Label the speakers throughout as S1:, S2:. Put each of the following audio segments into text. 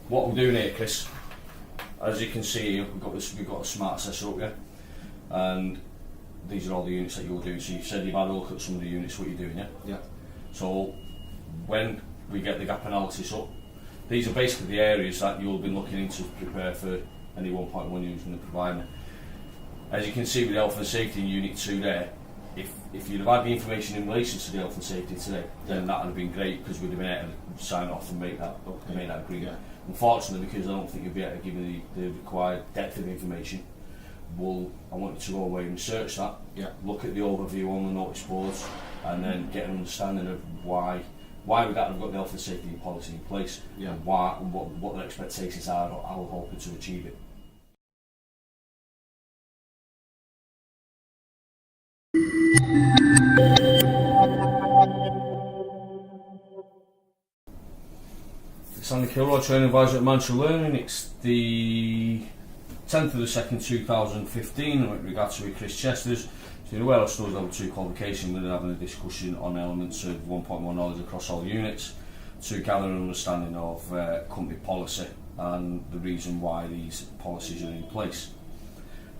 S1: what we're doing here, Chris, as you can see, we've got a smart assessor up here, and these are all the units that you're doing. So you said you've had a look at some of the units, what you're doing, yeah?
S2: Yeah.
S1: So when we get the gap analysis up, these are basically the areas that you'll be looking into to prepare for any 1.1 units from the provider. As you can see with the health and safety in Unit 2 there, if you'd have had the information in relation to the health and safety today, then that would have been great, because we'd have been able to sign off and make that agreement. Yeah. Unfortunately, because I don't think you'll be able to give me the required depth of information, I want you to go away and research that, look at the overview on the notice boards, and then get an understanding of why we've got the health and safety policy in place, and what their expectations are, or how we're hoping to achieve it. Sandy Kilroy, Training Advisor at Mantra Learning. It's the 10th of the 2nd 2015, with regard to Chris Chesters. So you're aware of Stores Level 2 qualification. We're having a discussion on elements of 1.1 knowledge across all units to gather an understanding of company policy and the reason why these policies are in place.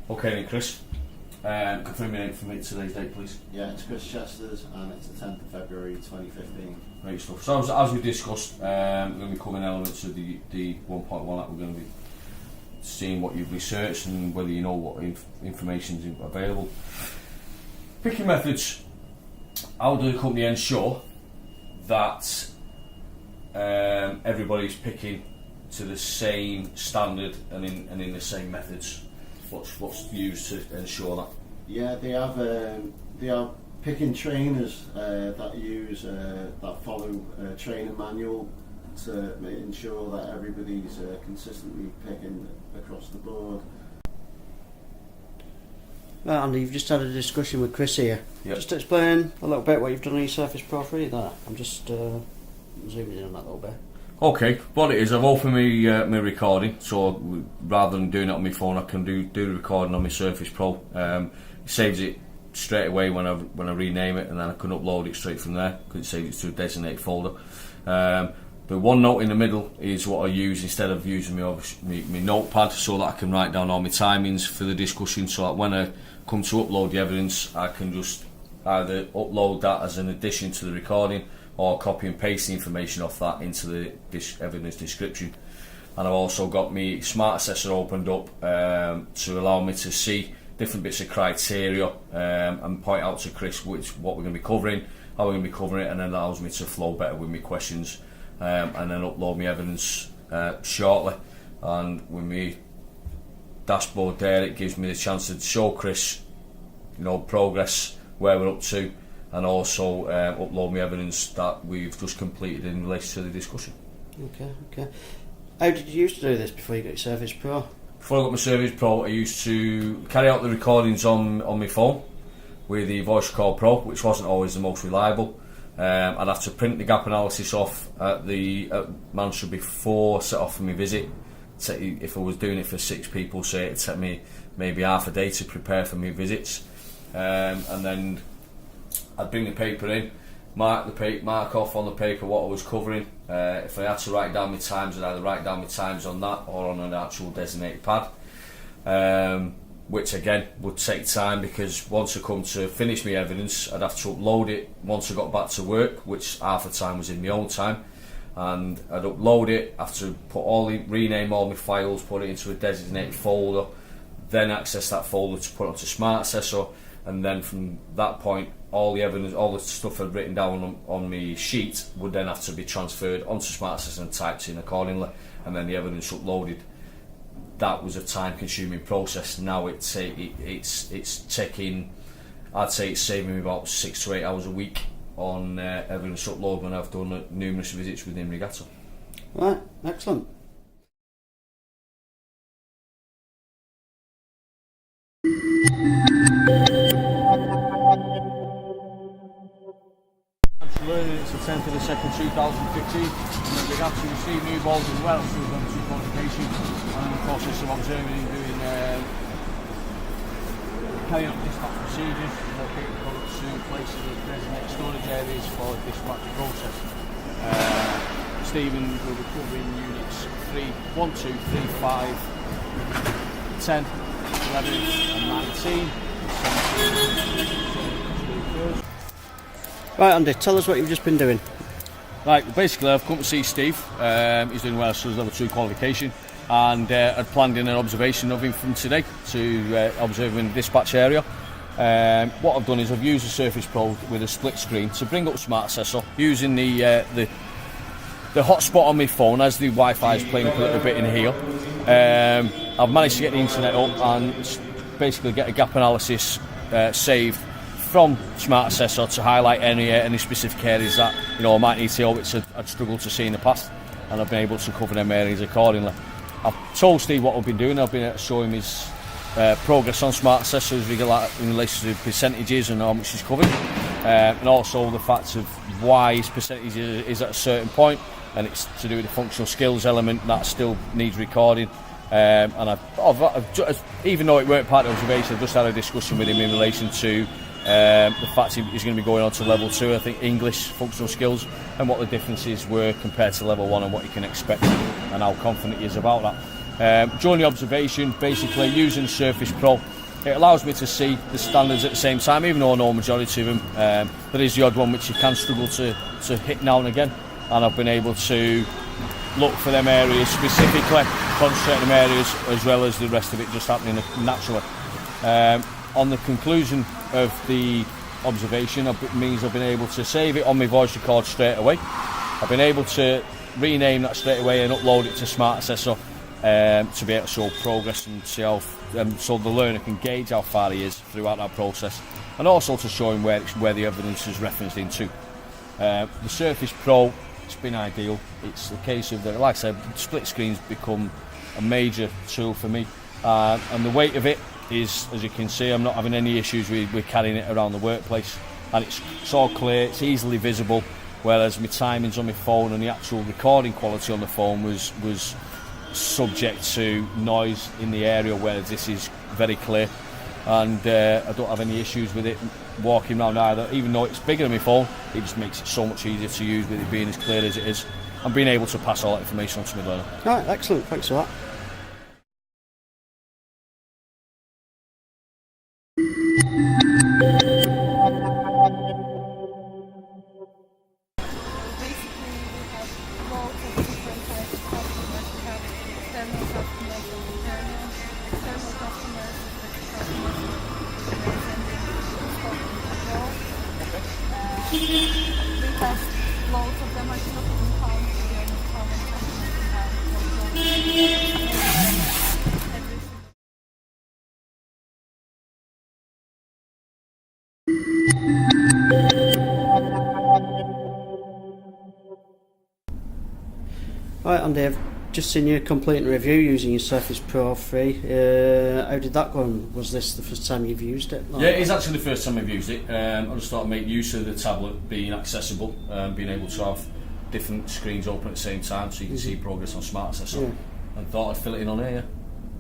S1: Okay then, Chris, confirm your name for me today's date, please.
S2: Yeah, it's Chris Chesters, and it's the 10th of February 2015.
S1: Great stuff. So as we discussed, we're going to be covering elements of the 1.1 that we're going to be seeing what you've researched and whether you know what information is available. Picking methods. How do the company ensure that everybody's picking to the same standard and in the same methods? What's used to ensure that?
S2: Yeah, they are picking trainers that use that follow a training manual to ensure that everybody's consistently picking across the board.
S3: Right, Andy, you've just had a discussion with Chris here.
S1: Yep.
S3: Just explain a little bit what you've done on your Surface Pro 3 there. I'm just zooming in on that a little bit.
S1: Okay, what it is, I've opened my recording, so rather than doing it on my phone, I can do the recording on my Surface Pro. It saves it straight away when I rename it, and then I can upload it straight from there. Could save it to a designated folder. The OneNote in the middle is what I use instead of using my notepad, so that I can write down all my timings for the discussion, so that when I come to upload the evidence, I can just either upload that as an addition to the recording, or copy and paste the information off that into the evidence description. And I've also got my Smart Assessor opened up to allow me to see different bits of criteria and point out to Chris what we're going to be covering, how we're going to be covering it, and then allows me to flow better with my questions, and then upload my evidence shortly. And with my dashboard there, it gives me the chance to show Chris, progress, where we're up to, and also upload my evidence that we've just completed in relation to the discussion.
S3: Okay. How did you used to do this before you got your Surface Pro?
S1: Before I got my Surface Pro, I used to carry out the recordings on my phone with the Voice Record Pro, which wasn't always the most reliable. I'd have to print the gap analysis off at Manchester before set off for my visit. If I was doing it for 6 people, say, it'd take me maybe half a day to prepare for my visits, and then I'd bring the paper in, mark off on the paper what I was covering. If I had to write down my times, I'd either write down my times on that or on an actual designated pad, which again would take time, because once I come to finish my evidence, I'd have to upload it once I got back to work, which half the time was in my own time, and I'd upload it, have to rename all my files, put it into a designated folder, then access that folder to put onto Smart Assessor, and then from that point, all the evidence, all the stuff I'd written down on my sheet would then have to be transferred onto Smart Assessor and typed in accordingly, and then the evidence uploaded. That was a time-consuming process. Now it's taking, I'd say it's saving me about 6 to 8 hours a week on evidence upload when I've done numerous visits within Regatta.
S3: Right, excellent.
S1: It's the 10th of the 2nd 2015, and we've actually received new balls as well through level 2 qualification, and in the process of observing and doing carrying out dispatch procedures, locating products to places of designated storage areas for dispatch process. Stephen will be covering units 1, 2, 3, 5, 10, 11 and 19.
S3: Right, Andy, tell us what you've just been doing.
S1: Right, basically I've come to see Steve. He's doing well for his level 2 qualification, and I'd planned in an observation of him from today to observe him in the dispatch area. What I've done is I've used the Surface Pro with a split screen to bring up Smart Assessor using the hotspot on my phone as the Wi-Fi is playing up a little bit in here. I've managed to get the internet up and basically get a gap analysis saved from Smart Assessor to highlight any specific areas that I might need to help, which I'd struggled to see in the past, and I've been able to cover them areas accordingly. I've told Steve what I've been doing. I've been able to show him his progress on Smart Assessor in relation to percentages and how much he's covered, and also the fact of why his percentage is at a certain point, and it's to do with the functional skills element that still needs recording. And I've just, even though it weren't part of the observation, I've just had a discussion with him in relation to the fact he's going to be going on to level 2, I think, English functional skills, and what the differences were compared to level 1 and what you can expect and how confident he is about that. During the observation, basically using the Surface Pro, it allows me to see the standards at the same time, even though I know a majority of them. There is the odd one which you can struggle to hit now and again, and I've been able to look for them areas specifically, concentrate on them areas, as well as the rest of it just happening naturally. On the conclusion of the observation, it means I've been able to save it on my voice record straight away. I've been able to rename that straight away and upload it to Smart Assessor to be able to show progress and see how, so the learner can gauge how far he is throughout that process, and also to show him where the evidence is referenced into. The Surface Pro, it's been ideal. It's the case of that, like I said, split screens become a major tool for me, and the weight of it is, as you can see, I'm not having any issues with carrying it around the workplace, and it's all clear, it's easily visible, whereas my timings on my phone and the actual recording quality on the phone was subject to noise in the area, whereas this is very clear, and I don't have any issues with it walking around either. Even though it's bigger than my phone, it just makes it so much easier to use with it being as clear as it is, and being able to pass all that information on to my learner.
S3: Right, excellent, thanks for that.
S4: We have loads of them. I cannot even count how many customers we have.
S3: Right, and Dave, just seen you complete a review using your Surface Pro 3. How did that go? And was this the first time you've used it?
S1: Yeah, it is actually the first time I've used it. I just thought I'd make use of the tablet being accessible, being able to have different screens open at the same time so you can see progress on Smart Assessor.
S3: Yeah.
S1: And thought I'd fill it in on here, yeah.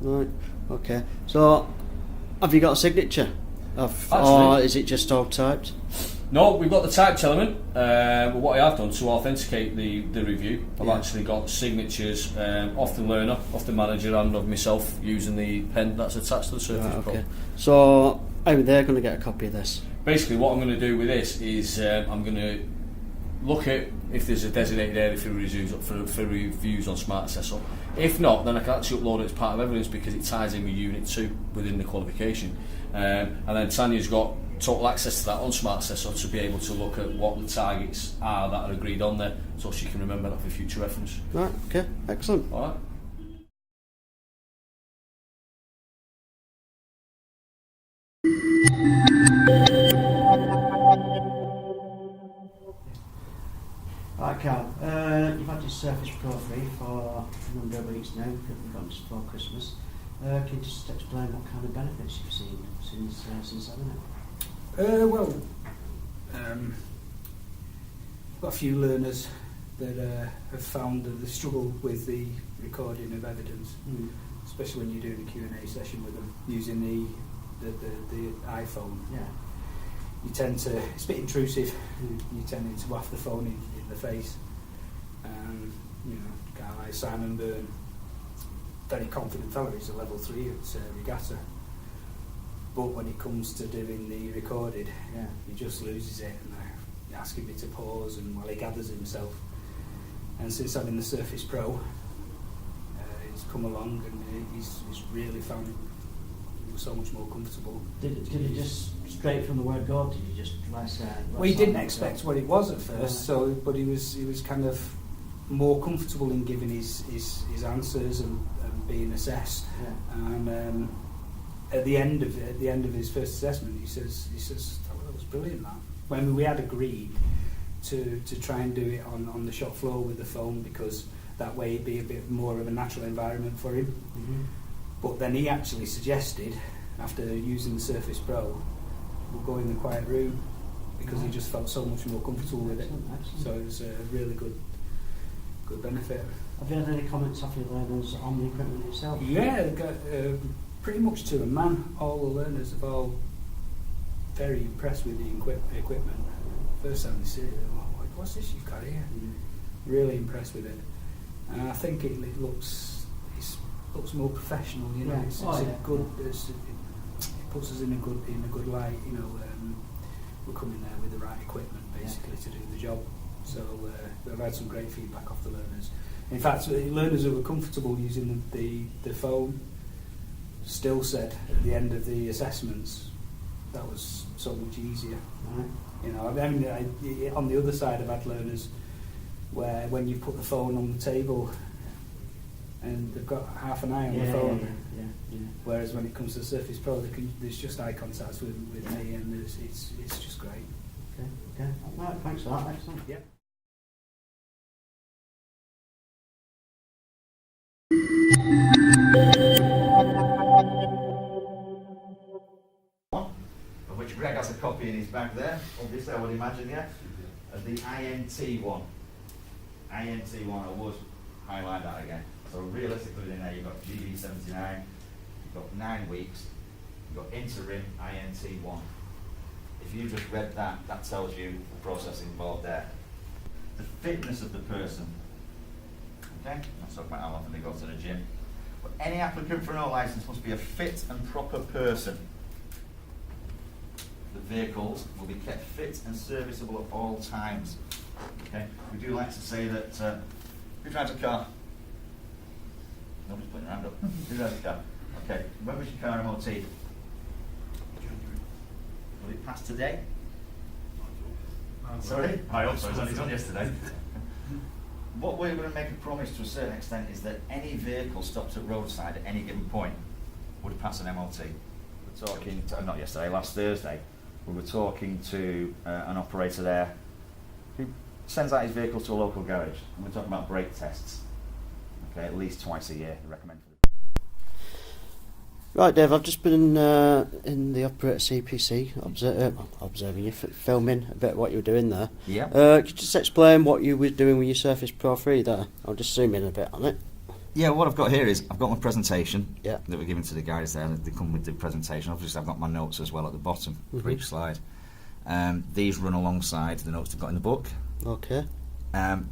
S3: Right, okay. So, have you got a signature? Or is it just all typed?
S1: No, we've got the typed element, but what I have done to authenticate the review, I've actually got signatures off the learner, off the manager, and of myself using the pen that's attached to the Surface Pro.
S3: So, how are they going to get a copy of this?
S1: Basically, what I'm going to do with this is I'm going to look at if there's a designated area for reviews on Smart Assessor. If not, then I can actually upload it as part of evidence because it ties in with Unit 2 within the qualification. And then Tanya's got total access to that on Smart Assessor to be able to look at what the targets are that are agreed on there, so she can remember that for future reference.
S3: Right, okay, excellent.
S1: Alright.
S3: Right, Carl, you've had your Surface Pro 3 for a number of weeks now, we've got just before Christmas. Can you just explain what kind of benefits you've seen since having it?
S5: I've got a few learners that have found that they struggle with the recording of evidence, especially when you're doing a Q&A session with them using the iPhone.
S3: Yeah.
S5: You tend to, it's a bit intrusive, you're tending to waft the phone in the face, You know, a guy like Simon Byrne, very confident fellow. He's a level 3 at regatta. But when it comes to doing the recorded, he just loses it, and they're asking me to pause and while he gathers himself. And since having the Surface Pro, he's come along and he's really found it so much more comfortable.
S3: Did he just straight from the word go? Did he just
S5: Well, he didn't expect what it was at first, but he was kind of more comfortable in giving his answers and being assessed. And at the end of his first assessment, he says, "Oh, that was brilliant." That when we had agreed to try and do it on the shop floor with the phone, because that way it'd be a bit more of a natural environment for him.
S3: Mm-hmm.
S5: But then he actually suggested, after using the Surface Pro, we'll go in the quiet room, because he just felt so much more comfortable with it.
S3: Excellent.
S5: So it was a really good benefit.
S3: Have you had any comments off your learners on the equipment itself?
S5: Yeah, they've got, pretty much to a man. All the learners are all very impressed with the equipment. First time they see it, they're like, "What's this you've got here?" Really impressed with it. And I think it looks more professional. You know,
S3: Yeah.
S5: it's a good. It puts us in a good light. You know, we're coming there with the right equipment basically to do the job. So we've had some great feedback off the learners. In fact, learners who were comfortable using the phone still said at the end of the assessments that was so much easier.
S3: Right.
S5: You know, I mean, on the other side, I've had learners where when you put the phone on the table and they've got half an eye on the phone, whereas when it comes to the Surface Pro, there's just eye contact with me, and it's just great.
S3: Okay. Right, thanks for that. Excellent.
S5: Yeah.
S6: Of which Greg has a copy in his bag there, obviously I would imagine, of the INT one. INT one, I would highlight that again. So realistically in there you've got GB79, you've got 9 weeks, you've got interim INT one. If you just read that, that tells you the process involved there. The fitness of the person. Okay, let's talk about how often they go to the gym. But any applicant for an O licence must be a fit and proper person. The vehicles will be kept fit and serviceable at all times. Okay, we do like to say that who drives a car? Nobody's putting their hand up. Who drives a car? Okay, when was your car MOT? January. Will it pass today? Sorry? I hope so, it was only done yesterday. What we're going to make a promise to a certain extent is that any vehicle stopped at roadside at any given point would pass an MOT. We're talking, not yesterday, last Thursday, we were talking to an operator there who sends out his vehicle to a local garage, and we're talking about brake tests. Okay, at least twice a year, I recommend for the
S3: Right, Dave, I've just been in the operator CPC observing you, filming a bit what you were doing there.
S6: Yeah.
S3: Could you just explain what you were doing with your Surface Pro 3 there? I'll just zoom in a bit on it.
S6: Yeah, what I've got here is I've got my presentation
S3: Yeah.
S6: that we're giving to the guys there. They come with the presentation. Obviously, I've got my notes as well at the bottom for each slide. These run alongside the notes they've got in the book.
S3: Okay.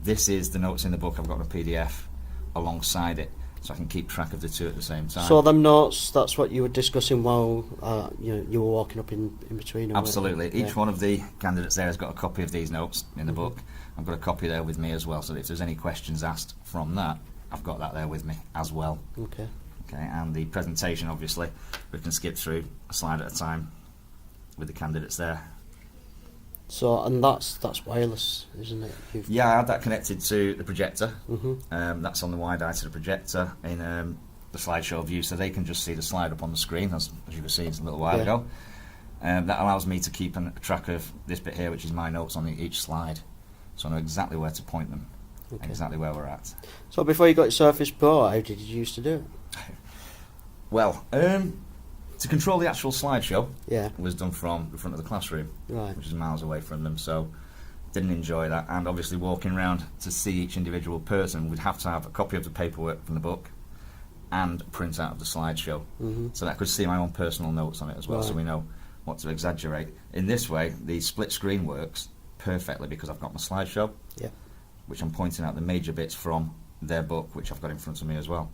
S6: This is the notes in the book. I've got a PDF alongside it, so I can keep track of the two at the same time.
S3: So them notes, that's what you were discussing while you were walking up in between them.
S6: Absolutely.
S3: Yeah.
S6: Each one of the candidates there has got a copy of these notes in the book. I've got a copy there with me as well, so if there's any questions asked from that, I've got that there with me as well.
S3: Okay.
S6: Okay, and the presentation, obviously, we can skip through a slide at a time with the candidates there.
S3: So, and that's wireless, isn't it?
S6: Yeah, I had that connected to the projector.
S3: Mm-hmm.
S6: That's on the wide eye to the projector in the slideshow view, so they can just see the slide up on the screen, as you could see a little while ago. That allows me to keep a track of this bit here, which is my notes on each slide, so I know exactly where to point them, exactly where we're at.
S3: So before you got your Surface Pro, how did you used to do it?
S6: Well, to control the actual slideshow
S3: Yeah.
S6: was done from the front of the classroom,
S3: Right.
S6: which is miles away from them, so didn't enjoy that. And obviously walking around to see each individual person, we'd have to have a copy of the paperwork from the book and a print out of the slideshow, so that I could see my own personal notes on it as well, so
S3: Right.
S6: we know what to exaggerate. In this way, the split screen works perfectly because I've got my slideshow,
S3: Yeah.
S6: which I'm pointing out the major bits from their book, which I've got in front of me as well.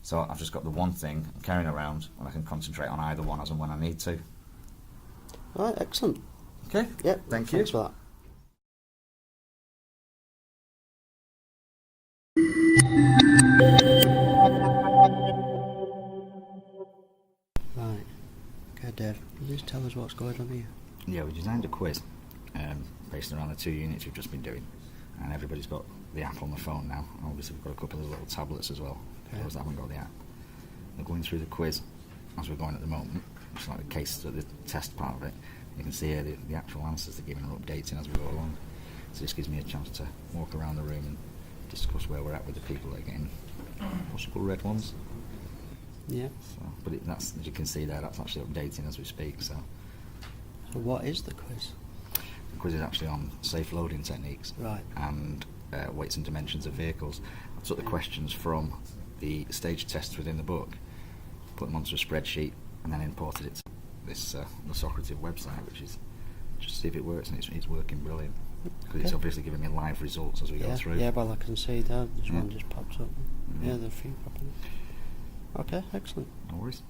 S6: So I've just got the one thing I'm carrying around, and I can concentrate on either one as and when I need to.
S3: Right, excellent.
S6: Okay.
S3: Yep.
S6: Thank you.
S3: Thanks for that. Right. Okay, Dave. Can you just tell us what's going on here?
S6: Yeah, we designed a quiz based around the 2 units we've just been doing, and everybody's got the app on the phone now. Obviously, we've got a couple of little tablets as well. For those that haven't got the app, they're going through the quiz as we're going at the moment. It's like the case, the test part of it. You can see here the actual answers they're giving and updating as we go along. So this gives me a chance to walk around the room and discuss where we're at with the people that are getting possible red ones.
S3: Yeah.
S6: So, but that's, as you can see there, that's actually updating as we speak. So
S3: what is the quiz?
S6: the quiz is actually on safe loading techniques,
S3: Right.
S6: and weights and dimensions of vehicles. I took the questions from the stage tests within the book, put them onto a spreadsheet, and then imported it to this the Socrative website, which is just to see if it works, and it's working brilliant, because it's
S3: Okay.
S6: obviously giving me live results as we go through.
S3: Yeah, well, I can see that. This
S6: Yeah.
S3: one just pops up.
S6: Mhm.
S3: Yeah, there's a few popping up. Okay, excellent.
S6: No worries.